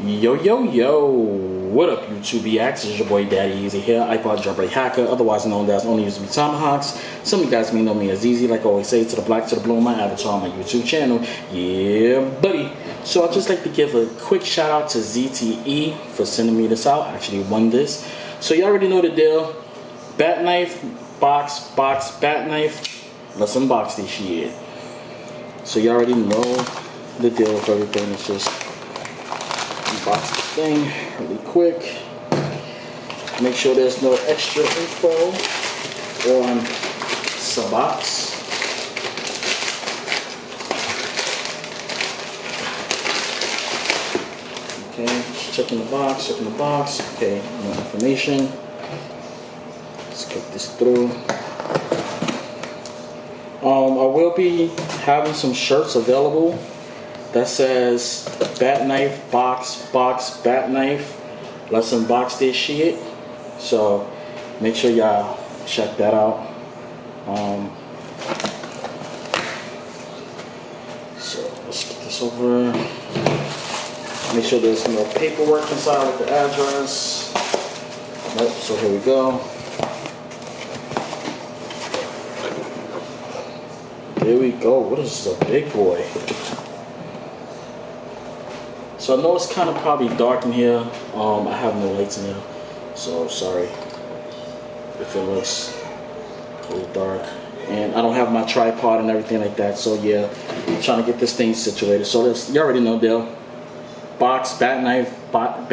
Yo, yo, yo, what up YouTube Axon? It's your boy Daddy Easy here, ipod jailbreak hacker, otherwise known as Only Use Me Tomahawks. Some of you guys may know me as Easy, like I always say, to the black, to the blue, my avatar on my YouTube channel. Yeah, buddy. So I'd just like to give a quick shout out to ZTE for sending me this out. I actually won this. So you already know the deal. Bat knife, box, bat knife. Let's unbox this shit. So you already know the deal with everything. It's just unbox this thing really quick. Make sure there's no extra info on the box. Okay, checking the box, Okay, no information. Let's click this through. I will be having some shirts available that says bat knife, box, bat knife. Let's unbox this shit. So make sure y'all check that out. So let's get this over. Make sure there's no paperwork inside with the address. Nope, so here we go. There we go. What is this, a big boy? So I know it's kind of probably dark in here. I have no lights in here, so sorry if it looks a little dark. And I don't have my tripod and everything like that. So yeah, I'm trying to get this thing situated. So this, you already know, deal. Box, bat knife, box.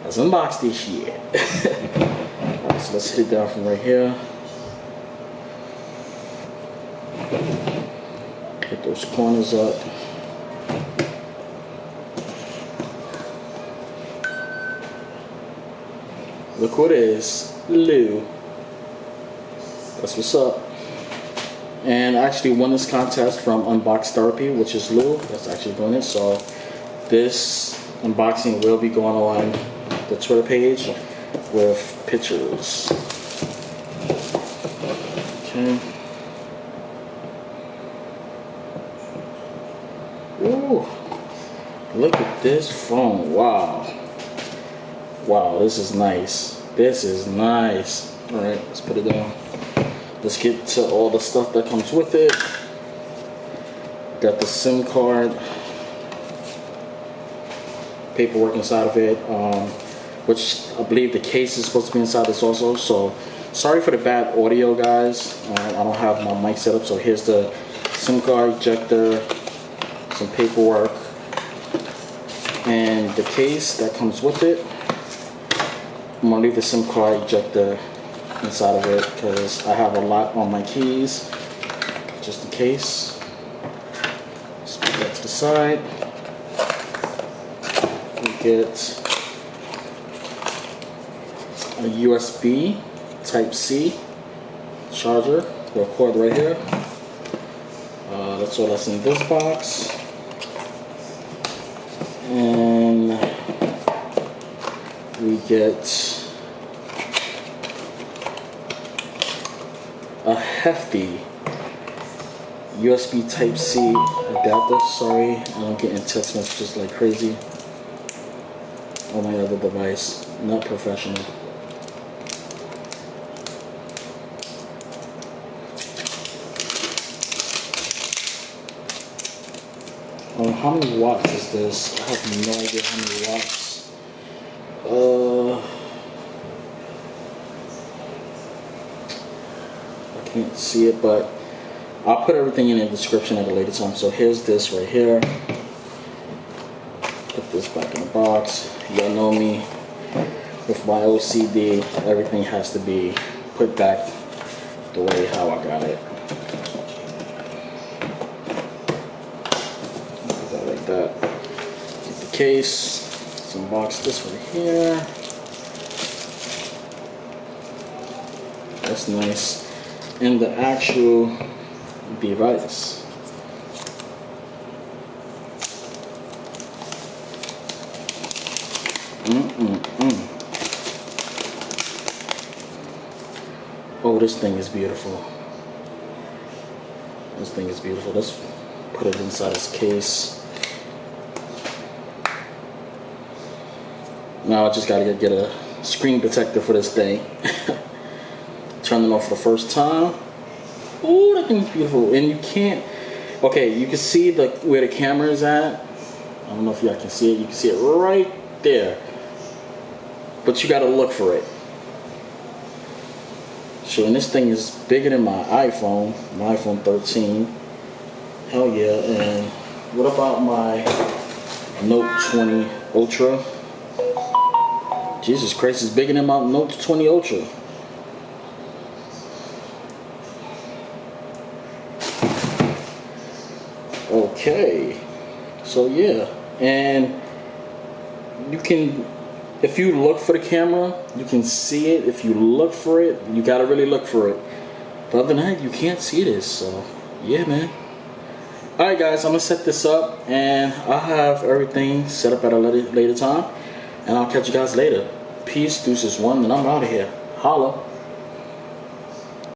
Let's unbox this shit. Alright, so let's hit it down from right here. Hit those corners up. Look what it is, Lou. That's what's up. And I actually won this contest from Unbox Therapy, which is Lou that's actually doing it. So this unboxing will be going on the Twitter page with pictures. Okay. Ooh, look at this phone. Wow, this is nice. This is nice. Alright, let's put it down. Let's get to all the stuff that comes with it. Got the SIM card. Paperwork inside of it. Which I believe the case is supposed to be inside this also. So, sorry for the bad audio, guys. I don't have my mic set up. So here's the SIM card ejector. Some paperwork. And the case that comes with it. I'm gonna leave the SIM card ejector inside of it because I have a lot on my keys, just in case. Let's put that to the side. We get a USB Type-C charger, the cord right here. That's all that's in this box. And we get a hefty USB Type-C adapter. Sorry, I'm getting text messages like crazy on my other device. Not professional. How many watts is this? I have no idea how many watts. I can't see it, but I'll put everything in the description at a later time. So here's this right here. Put this back in the box. Y'all know me. With my OCD, everything has to be put back the way how I got it. Put that like that. Get the case. Let's unbox this right here. That's nice. And the actual device. Oh, this thing is beautiful. This thing is beautiful. Let's put it inside its case. Now I just gotta get a screen protector for this thing. Turn it off for the first time. Ooh, that thing's beautiful. And you can't, okay, you can see where the camera is at. I don't know if y'all can see it. You can see it right there. But you gotta look for it. So, and this thing is bigger than my iPhone 13. Hell yeah. And what about my Note 20 Ultra? Jesus Christ, it's bigger than my Note 20 Ultra. Okay, so yeah, and you can, if you look for the camera, you can see it. If you look for it, you gotta really look for it. But other than that, you can't see this. So yeah, man. All right, guys, I'm gonna set this up, and I'll have everything set up at a later time, and I'll catch you guys later. Peace, deuces, one, and I'm out of here. Holla.